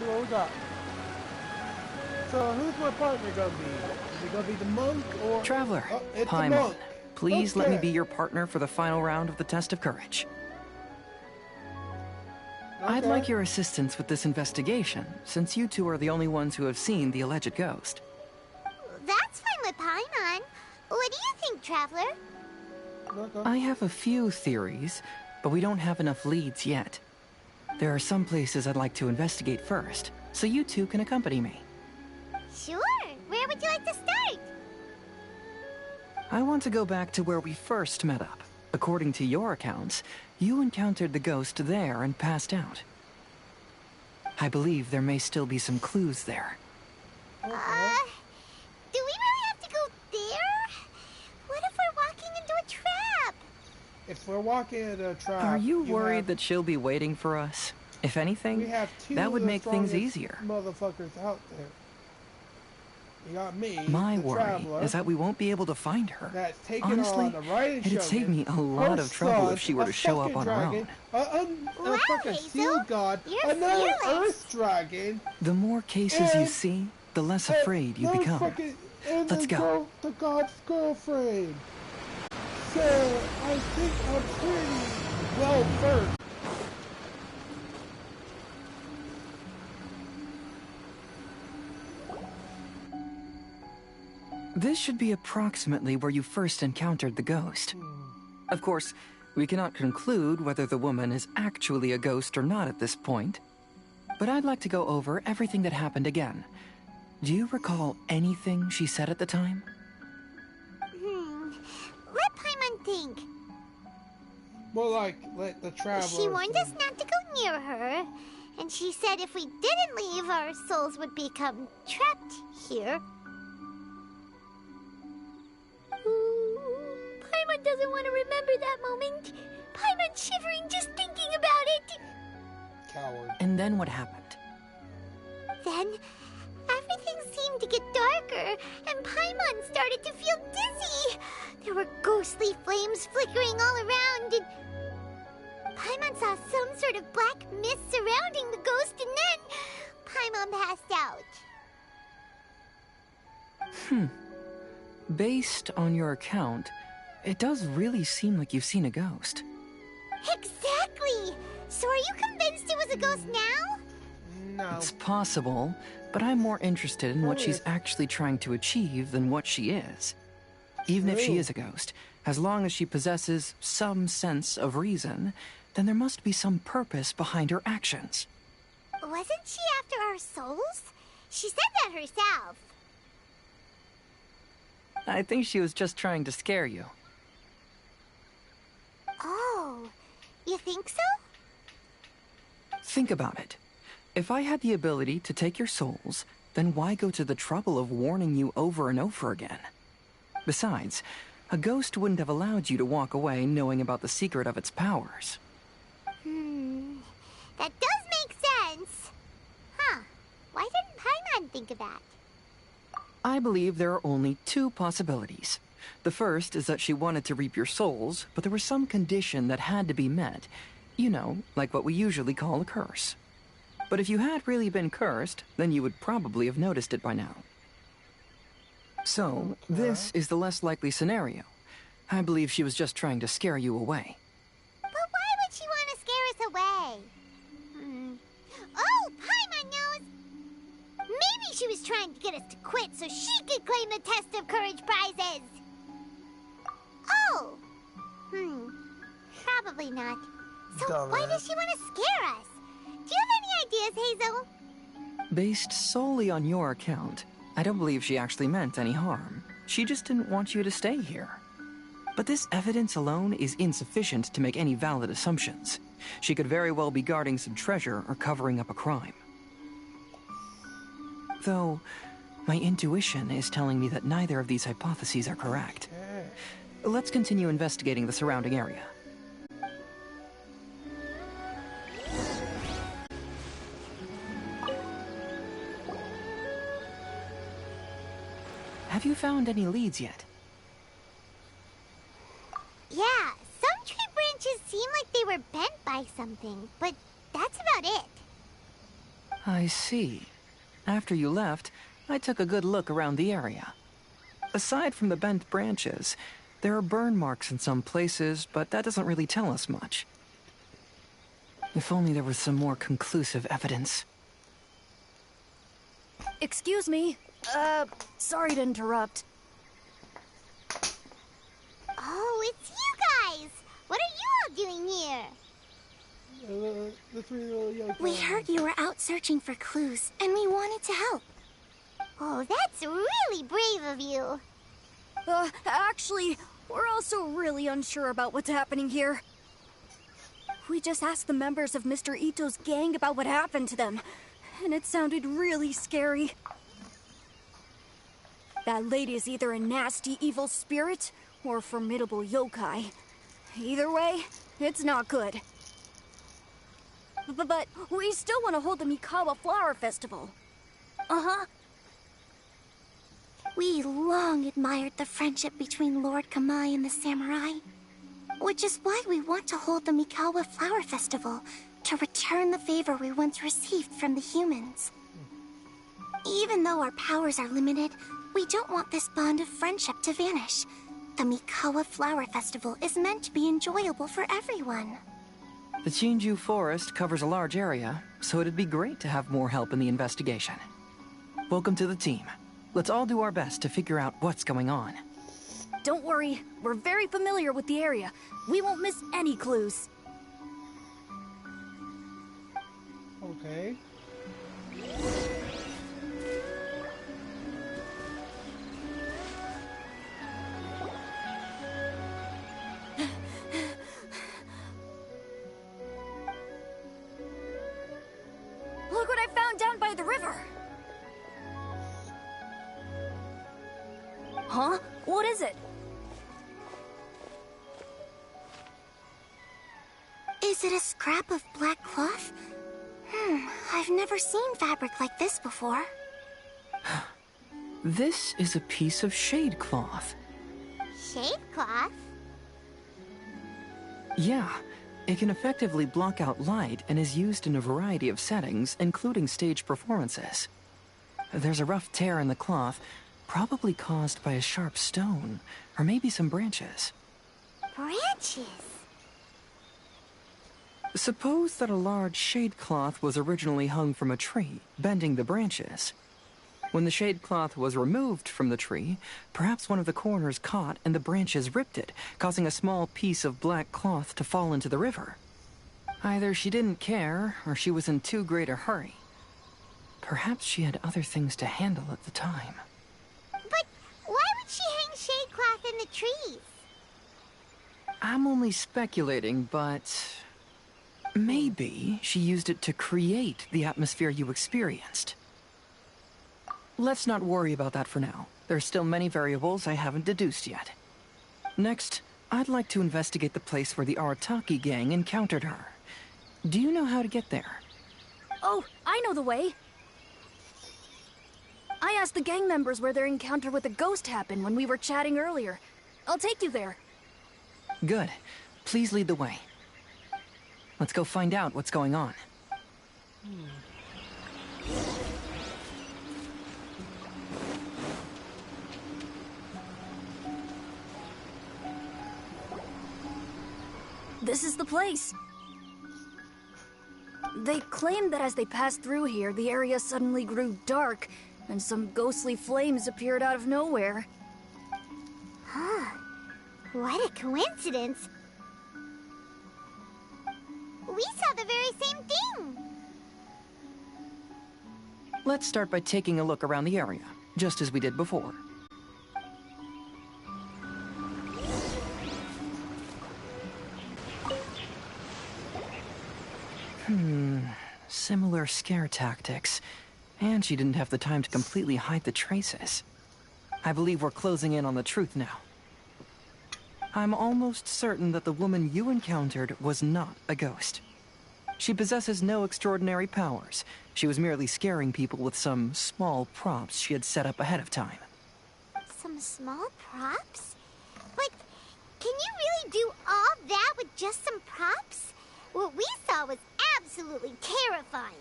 see what we got. So who's my partner gonna be? Is it gonna be the monk or... Traveler, Oh, it's the Paimon, monk. please let me Okay. be your partner for the final round of the test of courage. I'd Okay. like your assistance with this investigation, since you two are the only ones who have seen the alleged ghost. That's fine with Paimon. What do you think, Traveler? Okay. I have a few theories, but we don't have enough leads yet. There are some places I'd like to investigate first, so you two can accompany me. Sure. Where would you like to start? I want to go back to where we first met up. According to your accounts, you encountered the ghost there and passed out. I believe there may still be some clues there. Do we really have to go there? What if we're walking into a trap? If we're walking into a trap... Are you worried have- that she'll be waiting for us? If anything, we have two that would of the make things strongest easier. motherfuckers out there. You got me, My the worry traveler, is that we won't be able to find her. that's taking Honestly, on the riding it'd save me a lot of trouble if she were to show up on her own. A Wow, fucking Heizou, steel god, you're another fearless. earth dragon, The more cases you And- see, the less afraid you and become. and Let's go. The god's girlfriend. So I think I'm pretty well versed. This should be approximately where you first encountered the ghost. Of course, we cannot conclude whether the woman is actually a ghost or not at this point. But I'd like to go over everything that happened again. Do you recall anything she said at the time? Let Paimon think. Well, like, let the traveler... She warned us not to go near her, and she said if we didn't leave, our souls would become trapped here. Paimon doesn't want to remember that moment. Paimon's shivering just thinking about it. Coward. And then what happened? Then, everything seemed to get darker, and Paimon started to feel dizzy. There were ghostly flames flickering all around, and Paimon saw some sort of black mist surrounding the ghost, and then Paimon passed out. Based on your account, it does really seem like you've seen a ghost. Exactly! So are you convinced it was a ghost now? No. It's possible, but I'm more interested in what she's actually trying to achieve than what she is. Even if she True. is a ghost, as long as she possesses some sense of reason, then there must be some purpose behind her actions. Wasn't she after our souls? She said that herself. I think she was just trying to scare you. Oh, you think so? Think about it. If I had the ability to take your souls, then why go to the trouble of warning you over and over again? Besides, a ghost wouldn't have allowed you to walk away knowing about the secret of its powers. That does make sense. Huh. Why didn't Paimon think of that? I believe there are only two possibilities. The first is that she wanted to reap your souls, but there was some condition that had to be met. You know, like what we usually call a curse. But if you had really been cursed, then you would probably have noticed it by now. So, this is the less likely scenario. I believe she was just trying to scare you away. But why would she want to scare us away? Oh, Paimon knows! Maybe she was trying to get us to quit so she could claim the Test of Courage prizes! Oh! Probably not. So why does she want to scare us? Do you have any ideas, Heizou? Based solely on your account, I don't believe she actually meant any harm. She just didn't want you to stay here. But this evidence alone is insufficient to make any valid assumptions. She could very well be guarding some treasure or covering up a crime. Though, my intuition is telling me that neither of these hypotheses are correct. Let's continue investigating the surrounding area. Have you found any leads yet? Yeah, some tree branches seem like they were bent by something, but that's about it. I see. After you left, I took a good look around the area. Aside from the bent branches, there are burn marks in some places, but that doesn't really tell us much. If only there was some more conclusive evidence. Excuse me. Sorry to interrupt. Oh, it's you guys! What are you all doing here? The three little Youkai. We heard you were out searching for clues, and we wanted to help. Oh, that's really brave of you. Actually, we're also really unsure about what's happening here. We just asked the members of Mr. Ito's gang about what happened to them, and it sounded really scary. That lady is either a nasty evil spirit or a formidable yokai. Either way, it's not good. But we still want to hold the Mikawa Flower Festival. Uh-huh. We long admired the friendship between Lord Kamai and the samurai, which is why we want to hold the Mikawa Flower Festival to return the favor we once received from the humans. Even though our powers are limited, we don't want this bond of friendship to vanish. The Mikawa Flower Festival is meant to be enjoyable for everyone. The Chinju Forest covers a large area, so it'd be great to have more help in the investigation. Welcome to the team. Let's all do our best to figure out what's going on. Don't worry, we're very familiar with the area. We won't miss any clues. Okay. Look what I found down by the river! Huh? What is it? Is it a scrap of black cloth? I've never seen fabric like this before. This is a piece of shade cloth. Shade cloth? Yeah, it can effectively block out light and is used in a variety of settings, including stage performances. There's a rough tear in the cloth, probably caused by a sharp stone, or maybe some branches. Branches? Suppose that a large shade cloth was originally hung from a tree, bending the branches. When the shade cloth was removed from the tree, perhaps one of the corners caught and the branches ripped it, causing a small piece of black cloth to fall into the river. Either she didn't care, or she was in too great a hurry. Perhaps she had other things to handle at the time. But why would she hang shade cloth in the trees? I'm only speculating, but maybe she used it to create the atmosphere you experienced. Let's not worry about that for now. There's still many variables I haven't deduced yet. Next, I'd like to investigate the place where the Arataki gang encountered her. Do you know how to get there? Oh, I know the way. I asked the gang members where their encounter with the ghost happened when we were chatting earlier. I'll take you there. Good. Please lead the way. Let's go find out what's going on. This is the place. They claimed that as they passed through here, the area suddenly grew dark, and some ghostly flames appeared out of nowhere. What a coincidence. We saw the very same thing. Let's start by taking a look around the area, just as we did before. Similar scare tactics. And she didn't have the time to completely hide the traces. I believe we're closing in on the truth now. I'm almost certain that the woman you encountered was not a ghost. She possesses no extraordinary powers. She was merely scaring people with some small props she had set up ahead of time. Some small props? Like, can you really do all that with just some props? What we saw was absolutely terrifying.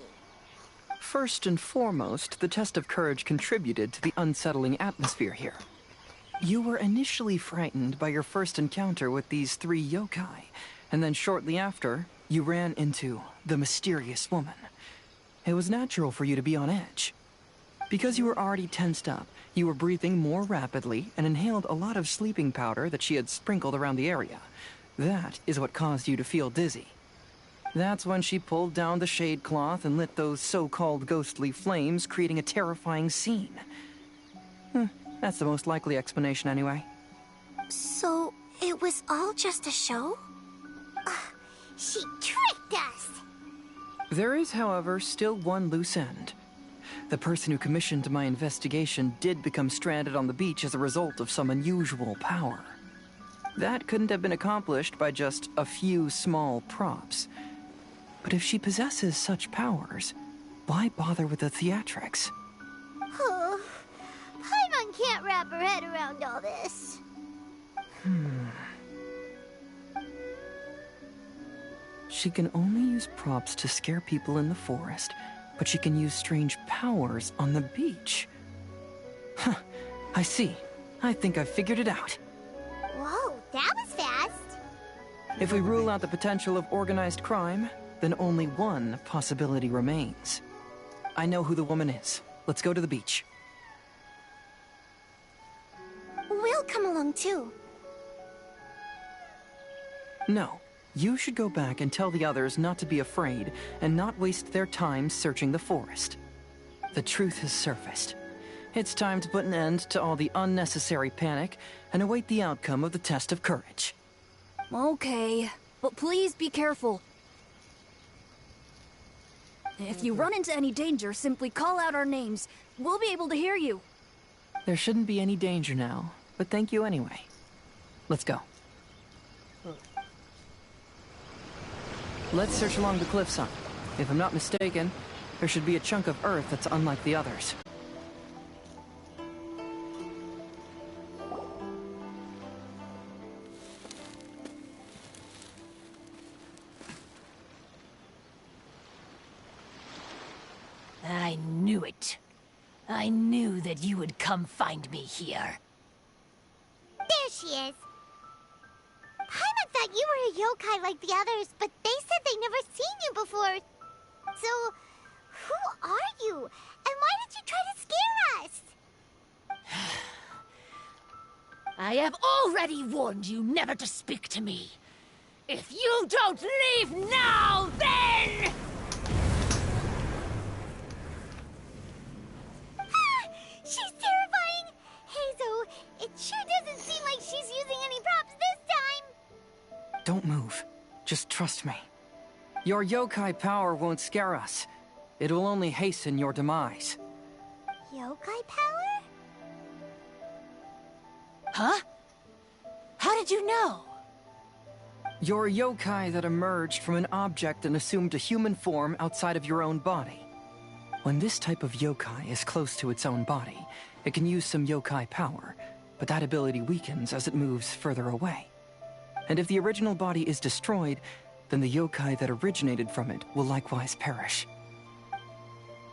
First and foremost, the test of courage contributed to the unsettling atmosphere here. You were initially frightened by your first encounter with these three yokai, and then shortly after, you ran into the mysterious woman. It was natural for you to be on edge. Because you were already tensed up, you were breathing more rapidly and inhaled a lot of sleeping powder that she had sprinkled around the area. That is what caused you to feel dizzy. That's when she pulled down the shade cloth and lit those so-called ghostly flames, creating a terrifying scene. That's the most likely explanation anyway. So, it was all just a show? She tricked us! There is, however, still one loose end. The person who commissioned my investigation did become stranded on the beach as a result of some unusual power. That couldn't have been accomplished by just a few small props. But if she possesses such powers, why bother with the theatrics? Oh, Paimon can't wrap her head around all this. She can only use props to scare people in the forest, but she can use strange powers on the beach. Huh, I see. I think I've figured it out. Whoa, that was fast. If we rule out the potential of organized crime, then only one possibility remains. I know who the woman is. Let's go to the beach. We'll come along too. No. You should go back and tell the others not to be afraid and not waste their time searching the forest. The truth has surfaced. It's time to put an end to all the unnecessary panic and await the outcome of the test of courage. Okay, but please be careful. If you run into any danger, simply call out our names. We'll be able to hear you. There shouldn't be any danger now, but thank you anyway. Let's go. Let's search along the cliffside. If I'm not mistaken, there should be a chunk of earth that's unlike the others. I knew it. I knew that you would come find me here. There she is. Paimon thought you were a yokai like the others, but they said they'd never seen you before. So, who are you? And why did you try to scare us? I have already warned you never to speak to me. If you don't leave now, then... She's terrifying! Heizou, it sure doesn't seem like she's using any props this time! Don't move. Just trust me. Your yokai power won't scare us. It will only hasten your demise. Yokai power? Huh? How did you know? You're a yokai that emerged from an object and assumed a human form outside of your own body. When this type of yokai is close to its own body, it can use some yokai power, but that ability weakens as it moves further away. And if the original body is destroyed, then the yokai that originated from it will likewise perish.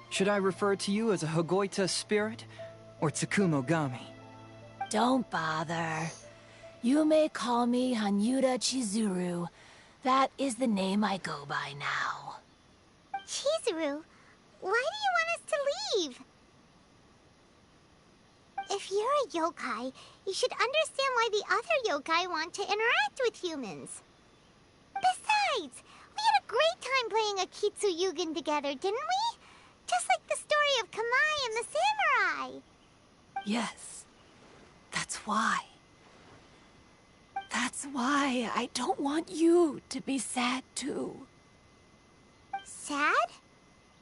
Should I refer to you as a Hagoita spirit or Tsukumo Gami? Don't bother. You may call me Hanyuuda Chizuru. That is the name I go by now. Chizuru, why do you want us to leave? If you're a yokai, you should understand why the other yokai want to interact with humans. Besides, we had a great time playing a Kitsuyugen together, didn't we? Just like the story of Kamai and the samurai. Yes. That's why. That's why I don't want you to be sad too. Sad?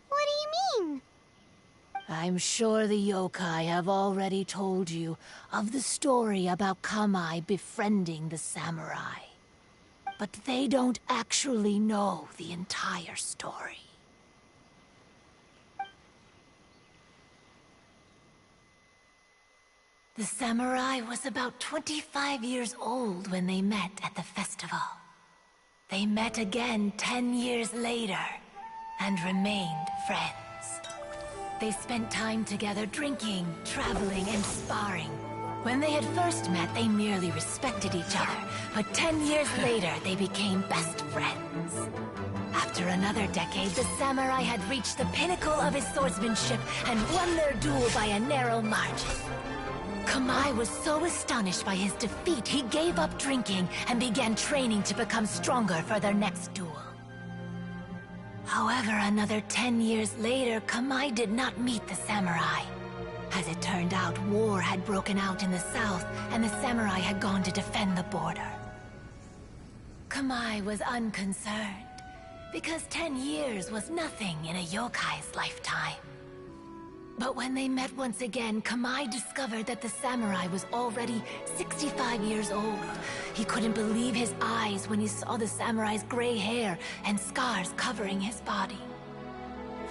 What do you mean? I'm sure the yokai have already told you of the story about Kamai befriending the samurai. But they don't actually know the entire story. The samurai was about 25 years old when they met at the festival. They met again 10 years later and remained friends. They spent time together drinking, traveling, and sparring. When they had first met, they merely respected each other, but 10 years later, they became best friends. After another decade, the samurai had reached the pinnacle of his swordsmanship and won their duel by a narrow margin. Kamai was so astonished by his defeat, he gave up drinking and began training to become stronger for their next duel. However, another 10 years later, Kamai did not meet the samurai. As it turned out, war had broken out in the south, and the samurai had gone to defend the border. Kamai was unconcerned, because 10 years was nothing in a yokai's lifetime. But when they met once again, Kamai discovered that the samurai was already 65 years old. He couldn't believe his eyes when he saw the samurai's gray hair and scars covering his body.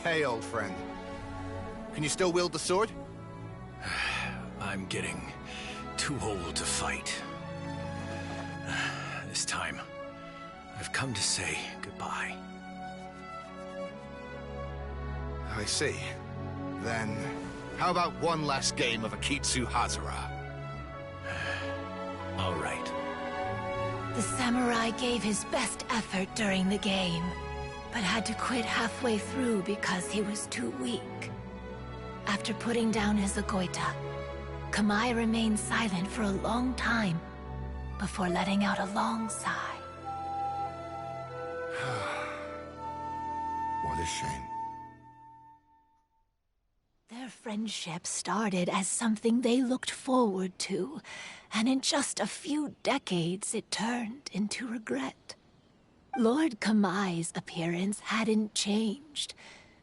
Hey, old friend. Can you still wield the sword? I'm getting too old to fight. This time, I've come to say goodbye. I see. Then, how about one last game of Akitsu Hazara? All right. The samurai gave his best effort during the game, but had to quit halfway through because he was too weak. After putting down his agoita, Kamai remained silent for a long time before letting out a long sigh. What a shame. Their friendship started as something they looked forward to, and in just a few decades it turned into regret. Lord Kamai's appearance hadn't changed,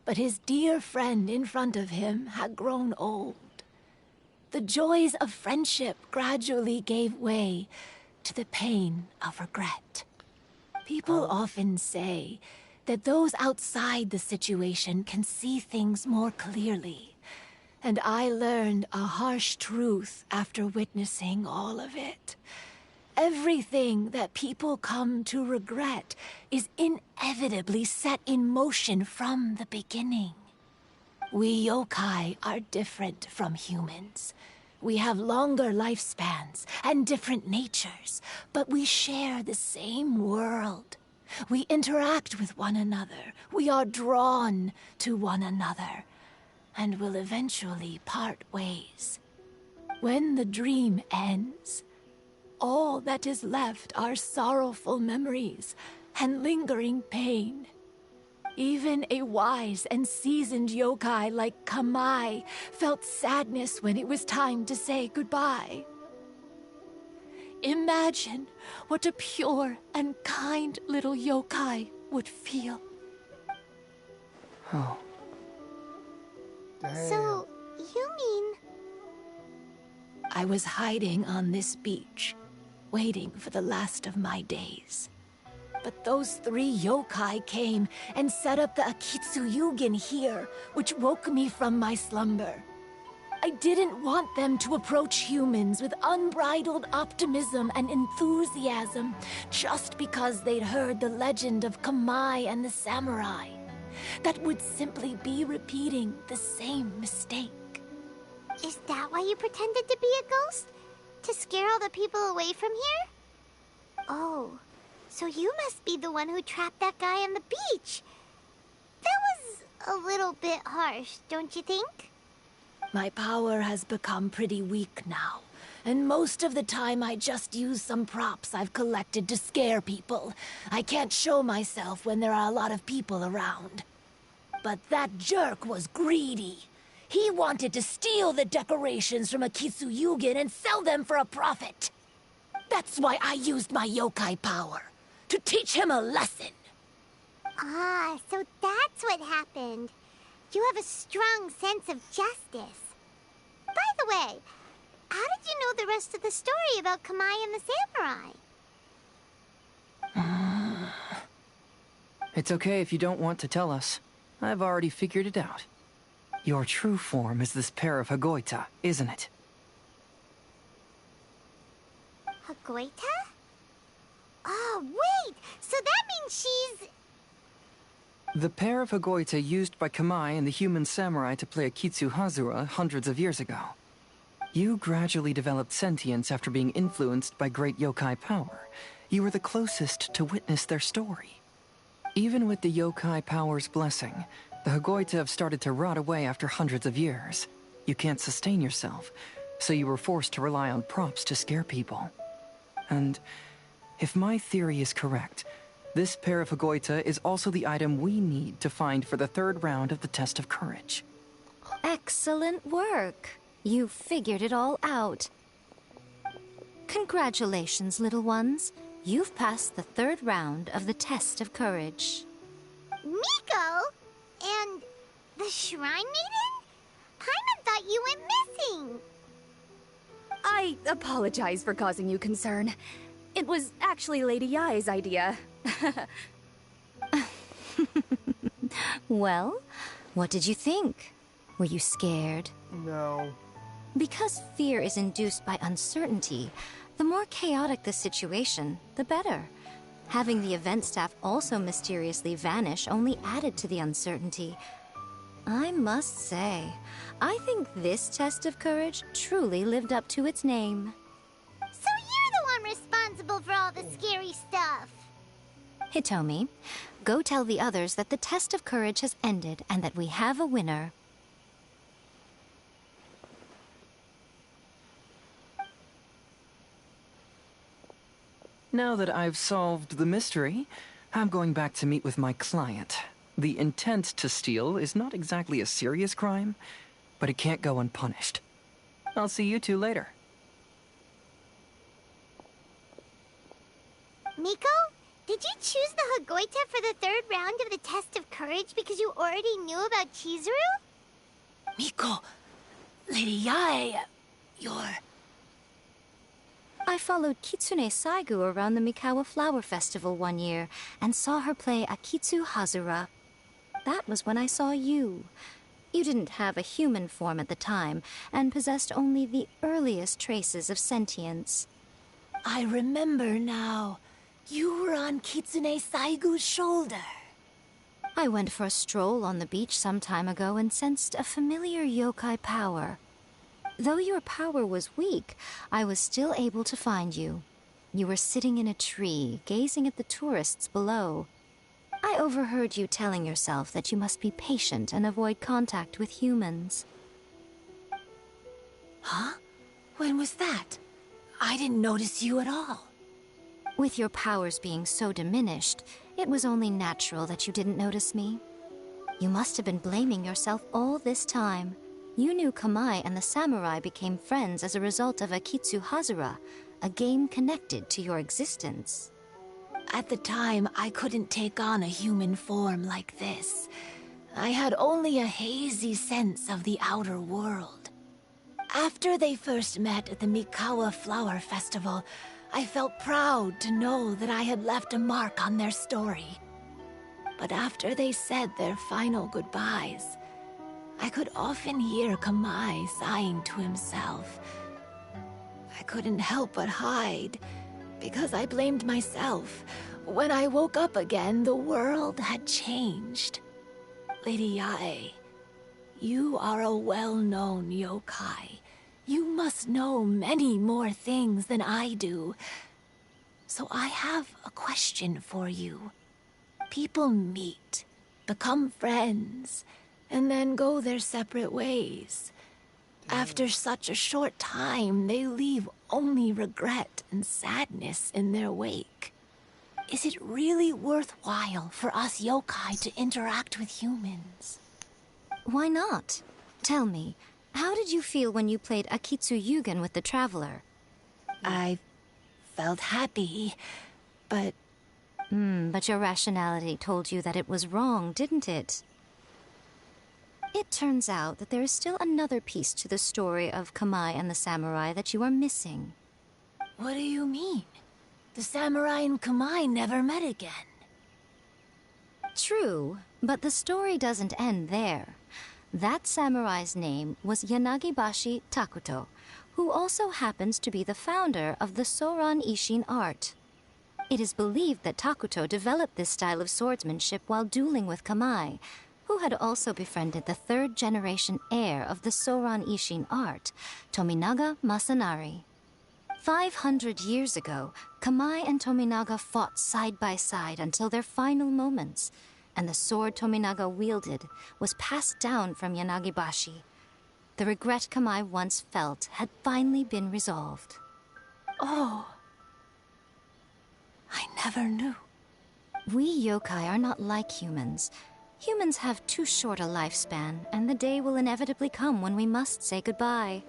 but his dear friend in front of him had grown old. The joys of friendship gradually gave way to the pain of regret. People often say that those outside the situation can see things more clearly. And I learned a harsh truth after witnessing all of it. Everything that people come to regret is inevitably set in motion from the beginning. We yokai are different from humans. We have longer lifespans and different natures, but we share the same world. We interact with one another. We are drawn to one another, and will eventually part ways. When the dream ends, all that is left are sorrowful memories and lingering pain. Even a wise and seasoned yokai like Kamai felt sadness when it was time to say goodbye. Imagine what a pure and kind little yokai would feel. Oh. Damn. So, you mean... I was hiding on this beach, waiting for the last of my days. But those 3 yokai came and set up the Akitsu Yugen here, which woke me from my slumber. I didn't want them to approach humans with unbridled optimism and enthusiasm just because they'd heard the legend of Kamai and the samurai. That would simply be repeating the same mistake. Is that why you pretended to be a ghost? To scare all the people away from here? Oh, so you must be the one who trapped that guy on the beach. That was a little bit harsh, don't you think? My power has become pretty weak now, and most of the time I just use some props I've collected to scare people. I can't show myself when there are a lot of people around. But that jerk was greedy. He wanted to steal the decorations from Akitsu Yugen and sell them for a profit. That's why I used my yokai power, to teach him a lesson. Ah, so that's what happened. You have a strong sense of justice. By the way, how did you know the rest of the story about Kamai and the samurai? It's okay if you don't want to tell us. I've already figured it out. Your true form is this pair of Hagoita, isn't it? Hagoita? Oh, wait! So that means she's... The pair of Hagoita used by Kamai and the human samurai to play Akitsu Hazura hundreds of years ago. You gradually developed sentience after being influenced by great yokai power. You were the closest to witness their story. Even with the yokai power's blessing, the Hagoita have started to rot away after hundreds of years. You can't sustain yourself, so you were forced to rely on props to scare people. And if my theory is correct, this pair of Hagoita is also the item we need to find for the third round of the test of courage. Excellent work. You figured it all out. Congratulations, little ones. You've passed the third round of the test of courage. Miko? And the Shrine Maiden? Paimon thought you went missing. I apologize for causing you concern. It was actually Lady Yae's idea. Well, what did you think? Were you scared? No. Because fear is induced by uncertainty, the more chaotic the situation, the better. Having the event staff also mysteriously vanish only added to the uncertainty. I must say, I think this test of courage truly lived up to its name. So you're the one responsible for all the scary stuff. Hitomi, go tell the others that the test of courage has ended and that we have a winner. Now that I've solved the mystery, I'm going back to meet with my client. The intent to steal is not exactly a serious crime, but it can't go unpunished. I'll see you two later. Miko, did you choose the Hagoita for the third round of the test of courage because you already knew about Chizuru? Miko, Lady Yae, you're... I followed Kitsune Saigu around the Mikawa Flower Festival one year and saw her play Akitsu Hazura. That was when I saw you. You didn't have a human form at the time and possessed only the earliest traces of sentience. I remember now. You were on Kitsune Saigu's shoulder. I went for a stroll on the beach some time ago and sensed a familiar yokai power. Though your power was weak, I was still able to find you. You were sitting in a tree, gazing at the tourists below. I overheard you telling yourself that you must be patient and avoid contact with humans. Huh? When was that? I didn't notice you at all. With your powers being so diminished, it was only natural that you didn't notice me. You must have been blaming yourself all this time. You knew Kamai and the samurai became friends as a result of Akitsu Hazura, a game connected to your existence. At the time, I couldn't take on a human form like this. I had only a hazy sense of the outer world. After they first met at the Mikawa Flower Festival, I felt proud to know that I had left a mark on their story. But after they said their final goodbyes, I could often hear Kamai sighing to himself. I couldn't help but hide, because I blamed myself. When I woke up again, the world had changed. Lady Yae, you are a well-known yokai. You must know many more things than I do. So I have a question for you. People meet, become friends, and then go their separate ways. After such a short time, they leave only regret and sadness in their wake. Is it really worthwhile for us yokai to interact with humans? Why not? Tell me, how did you feel when you played Akitsu Yugen with the Traveler? I felt happy, but... But your rationality told you that it was wrong, didn't it? It turns out that there is still another piece to the story of Kamai and the samurai that you are missing. What do you mean? The samurai and Kamai never met again. True, but the story doesn't end there. That samurai's name was Yanagibashi Takuto, who also happens to be the founder of the Soran Ishin art. It is believed that Takuto developed this style of swordsmanship while dueling with Kamai, who had also befriended the third-generation heir of the Soran Ishin art, Tominaga Masanari. 500 years ago, Kamai and Tominaga fought side by side until their final moments, and the sword Tominaga wielded was passed down from Yanagibashi. The regret Kamai once felt had finally been resolved. Oh. I never knew. We yokai are not like humans. Humans have too short a lifespan, and the day will inevitably come when we must say goodbye.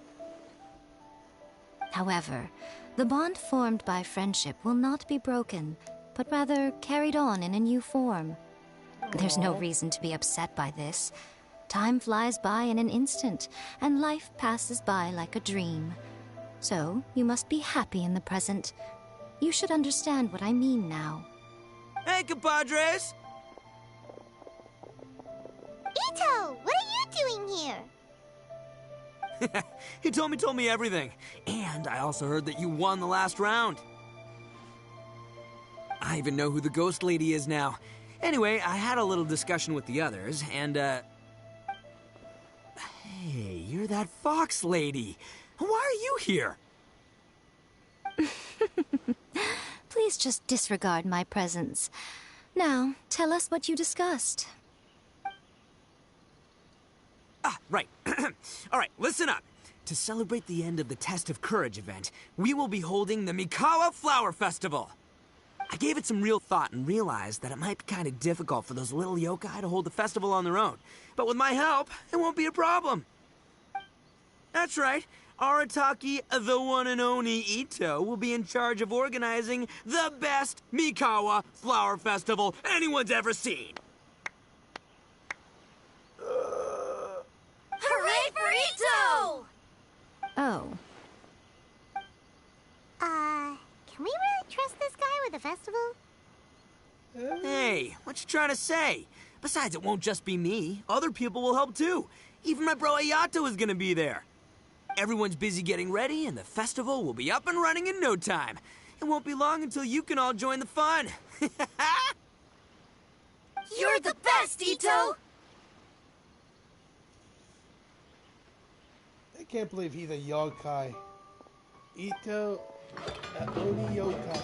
However, the bond formed by friendship will not be broken, but rather carried on in a new form. There's no reason to be upset by this. Time flies by in an instant, and life passes by like a dream. So, you must be happy in the present. You should understand what I mean now. Hey, compadres! Ito, what are you doing here? He told me everything. And I also heard that you won the last round. I even know who the ghost lady is now. Anyway, I had a little discussion with the others, and, Hey, you're that fox lady. Why are you here? Please just disregard my presence. Now, tell us what you discussed. Ah, right. All right, listen up. To celebrate the end of the Test of Courage event, we will be holding the Mikawa Flower Festival. I gave it some real thought and realized that it might be kind of difficult for those little yokai to hold the festival on their own. But with my help, it won't be a problem. That's right. Arataki, the one and only Ito, will be in charge of organizing the best Mikawa Flower Festival anyone's ever seen. Hooray for Ito! Oh. Can we really trust this guy with the festival? Hey, what you trying to say? Besides, it won't just be me. Other people will help too. Even my bro Ayato is gonna be there. Everyone's busy getting ready, and the festival will be up and running in no time. It won't be long until you can all join the fun. You're the best, Ito! I can't believe he's a yokai. Ito, only yokai.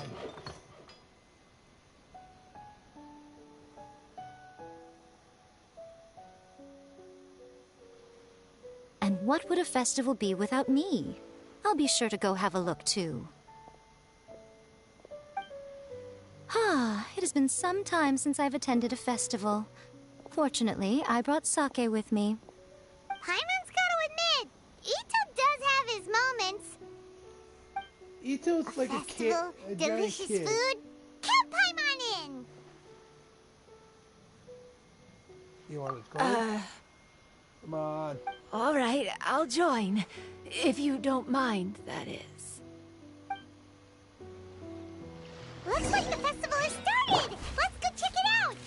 And what would a festival be without me? I'll be sure to go have a look, too. It has been some time since I've attended a festival. Fortunately, I brought sake with me. Paimon's gotta admit, Ito does have his moments. Ito's like a kid, Festival, a giant delicious kid. food. Count Paimon in! You want to go? Come on. All right, I'll join. If you don't mind, that is. Looks like the festival has started! Let's go check it out!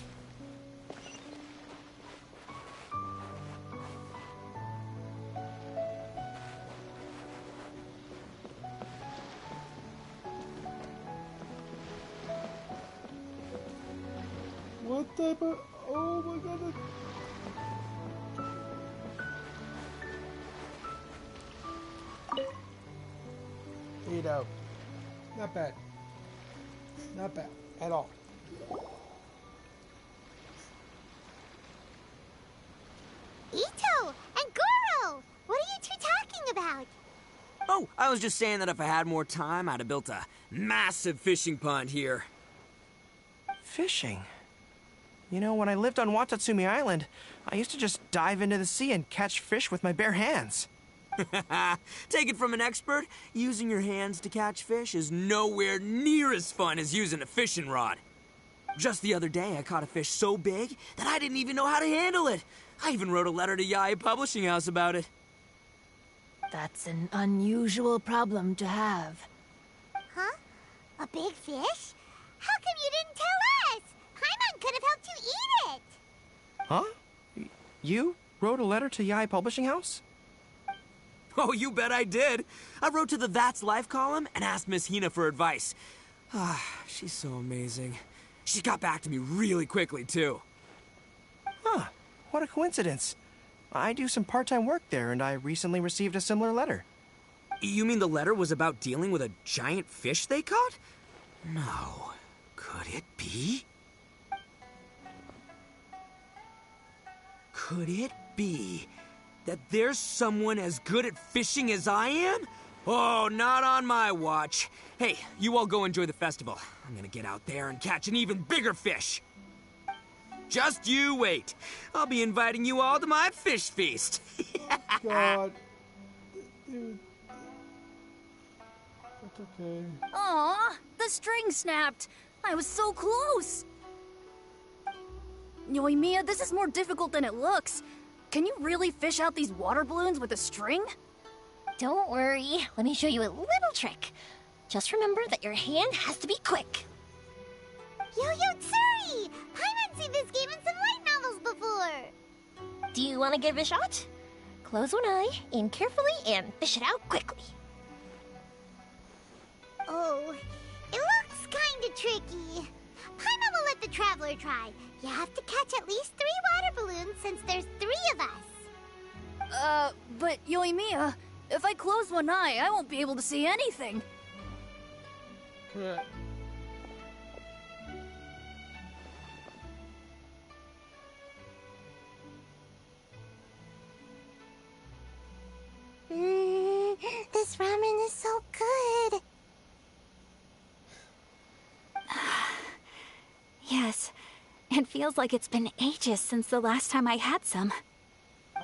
What type of... Oh my god. Ito. Not bad. Not bad at all. Ito and Goro! What are you two talking about? Oh, I was just saying that if I had more time, I'd have built a massive fishing pond here. Fishing? You know, when I lived on Watatsumi Island, I used to just dive into the sea and catch fish with my bare hands. Take it from an expert, using your hands to catch fish is nowhere near as fun as using a fishing rod. Just the other day, I caught a fish so big that I didn't even know how to handle it. I even wrote a letter to Yae Publishing House about it. That's an unusual problem to have. Huh? A big fish? How come you didn't tell us? Paimon could have helped you eat it! Huh? You wrote a letter to Yae Publishing House? Oh, you bet I did. I wrote to the That's Life column and asked Miss Hina for advice. Ah, she's so amazing. She got back to me really quickly, too. Huh, what a coincidence. I do some part-time work there, and I recently received a similar letter. You mean the letter was about dealing with a giant fish they caught? No. Could it be? Could it be that there's someone as good at fishing as I am? Oh, not on my watch. Hey, you all go enjoy the festival. I'm gonna get out there and catch an even bigger fish. Just you wait. I'll be inviting you all to my fish feast. God. Dude. That's okay. Aw, the string snapped. I was so close. Yoimiya, this is more difficult than it looks. Can you really fish out these water balloons with a string? Don't worry. Let me show you a little trick. Just remember that your hand has to be quick. Yo-Yo Tsuri! Paimon's seen this game in some light novels before. Do you want to give it a shot? Close one eye, aim carefully, and fish it out quickly. Oh, it looks kinda tricky. Paimon will let the traveler try. You have to catch at least 3 water balloons since there's 3 of us. But Yoimiya, if I close one eye, I won't be able to see anything. Correct. This ramen is so good. Yes, it feels like it's been ages since the last time I had some.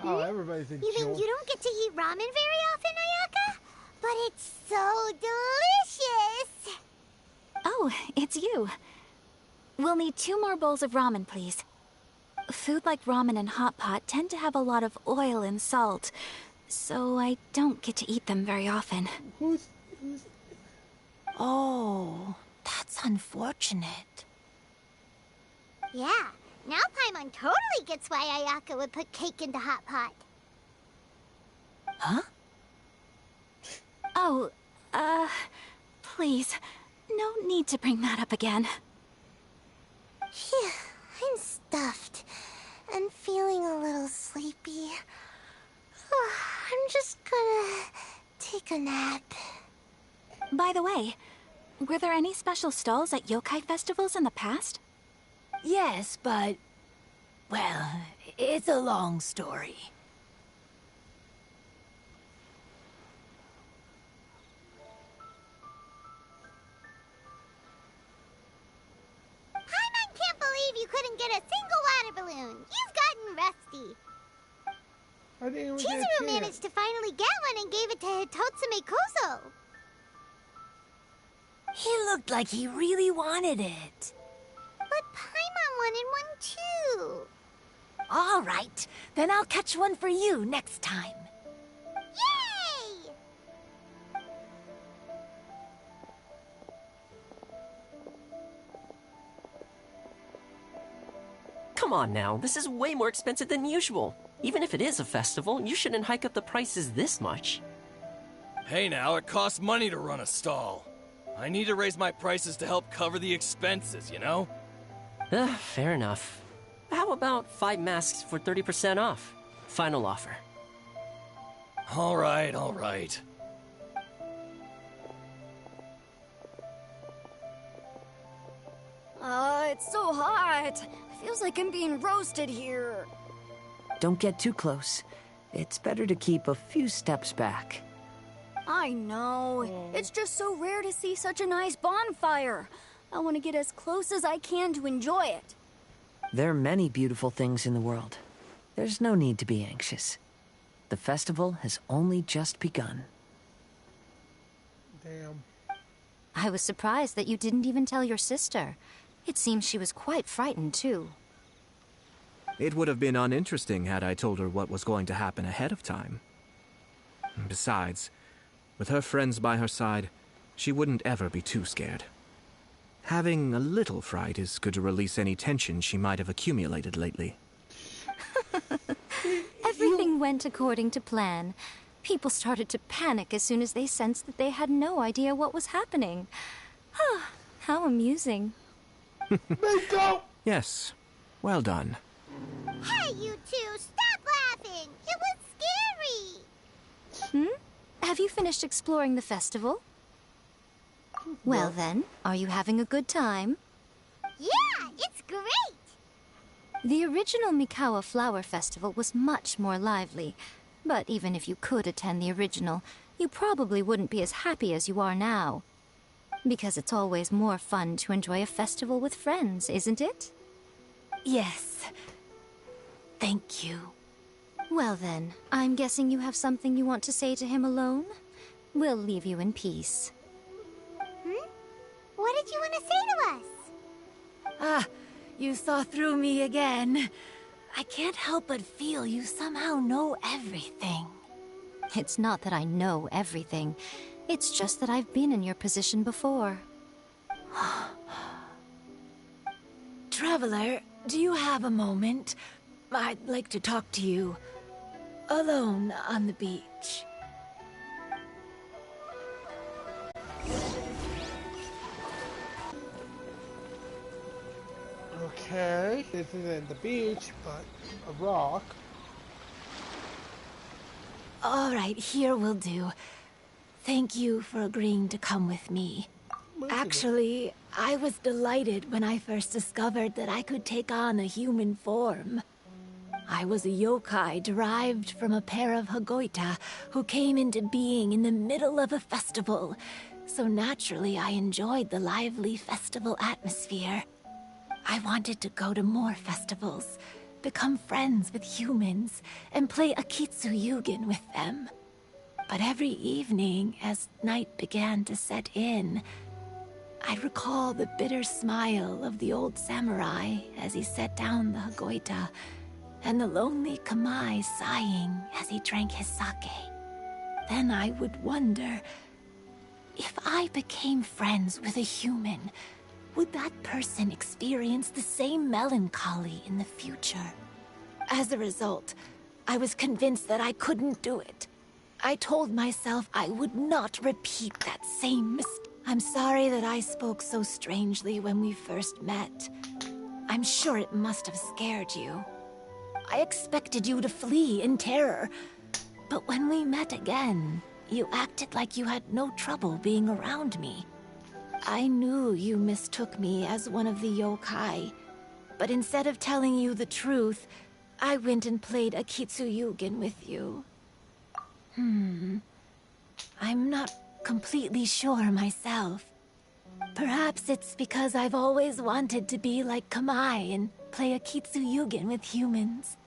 Oh, everybody thinks You mean you don't get to eat ramen very often, Ayaka? But it's so delicious! Oh, it's you. We'll need 2 more bowls of ramen, please. Food like ramen and hot pot tend to have a lot of oil and salt, so I don't get to eat them very often. Who's... Oh, that's unfortunate. Yeah, now Paimon totally gets why Ayaka would put cake into hot pot. Huh? Oh, please, no need to bring that up again. Phew, I'm stuffed and feeling a little sleepy. I'm just gonna take a nap. By the way, were there any special stalls at yokai festivals in the past? Yes, but... well, it's a long story. Paimon can't believe you couldn't get a single water balloon. You've gotten rusty. I didn't even get a Chizuru chance. managed to finally get one and gave it to Hitotsume Kozo. He looked like he really wanted it. But Paimon wanted one too. All right, then I'll catch one for you next time. Yay! Come on now, this is way more expensive than usual. Even if it is a festival, you shouldn't hike up the prices this much. Hey now, it costs money to run a stall. I need to raise my prices to help cover the expenses, you know? Fair enough. How about 5 masks for 30% off? Final offer. Alright, alright. It's so hot. Feels like I'm being roasted here. Don't get too close. It's better to keep a few steps back. I know. It's just so rare to see such a nice bonfire. I want to get as close as I can to enjoy it. There are many beautiful things in the world. There's no need to be anxious. The festival has only just begun. Damn. I was surprised that you didn't even tell your sister. It seems she was quite frightened, too. It would have been uninteresting had I told her what was going to happen ahead of time. Besides, with her friends by her side, she wouldn't ever be too scared. Having a little fright is good to release any tension she might have accumulated lately. Everything went according to plan. People started to panic as soon as they sensed that they had no idea what was happening. How amusing. Miko! Yes, well done. Hey, you two, stop laughing! It was scary! Have you finished exploring the festival? Well then, are you having a good time? Yeah, it's great! The original Mikawa Flower Festival was much more lively, but even if you could attend the original, you probably wouldn't be as happy as you are now. Because it's always more fun to enjoy a festival with friends, isn't it? Yes. Thank you. Well then, I'm guessing you have something you want to say to him alone? We'll leave you in peace. What did you want to say to us? Ah, you saw through me again. I can't help but feel you somehow know everything. It's not that I know everything. It's just that I've been in your position before. Traveler, do you have a moment? I'd like to talk to you. Alone on the beach. Okay, this isn't the beach, but a rock. Alright, here will do. Thank you for agreeing to come with me. Actually, I was delighted when I first discovered that I could take on a human form. I was a yokai derived from a pair of Hagoita who came into being in the middle of a festival, so naturally I enjoyed the lively festival atmosphere. I wanted to go to more festivals, become friends with humans, and play Akitsu Yugen with them. But every evening, as night began to set in, I'd recall the bitter smile of the old samurai as he set down the Hagoita, and the lonely Kamai sighing as he drank his sake. Then I would wonder, if I became friends with a human, would that person experience the same melancholy in the future? As a result, I was convinced that I couldn't do it. I told myself I would not repeat that same mistake. I'm sorry that I spoke so strangely when we first met. I'm sure it must have scared you. I expected you to flee in terror, but when we met again, you acted like you had no trouble being around me. I knew you mistook me as one of the yokai, but instead of telling you the truth, I went and played Akitsu Yugen with you. I'm not completely sure myself. Perhaps it's because I've always wanted to be like Kamai and play Akitsu Yugen with humans.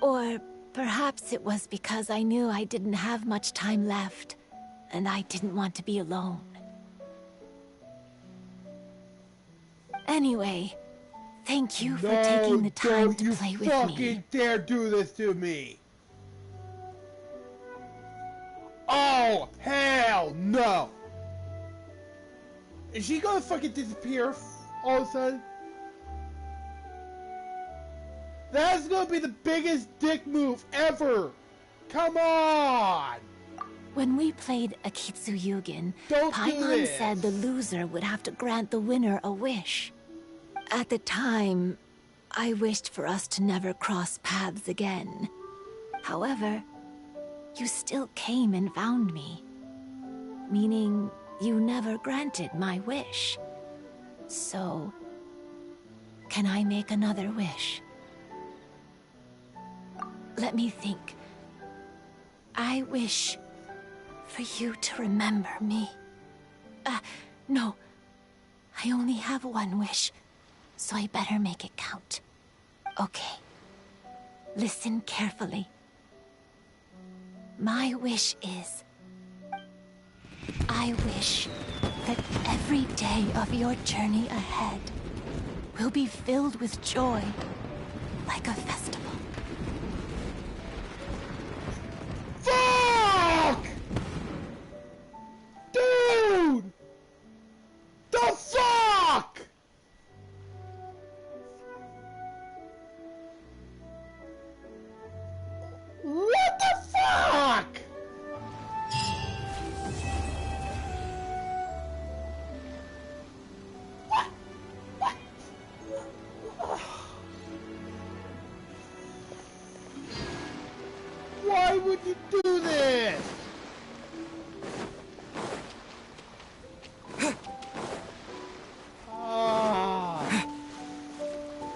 Or perhaps it was because I knew I didn't have much time left, and I didn't want to be alone. Anyway, thank you for taking the time to play with me. Don't you fucking dare do this to me! Oh, hell no! Is she gonna fucking disappear all of a sudden? That's gonna be the biggest dick move ever! Come on! When we played Akitsu Yugen, Don't do Paimon this. said the loser would have to grant the winner a wish. At the time, I wished for us to never cross paths again. However, you still came and found me. Meaning, you never granted my wish. So, can I make another wish? Let me think. I wish for you to remember me. No. I only have one wish, so I better make it count. Okay. Listen carefully. My wish is... I wish that every day of your journey ahead will be filled with joy, like a festival.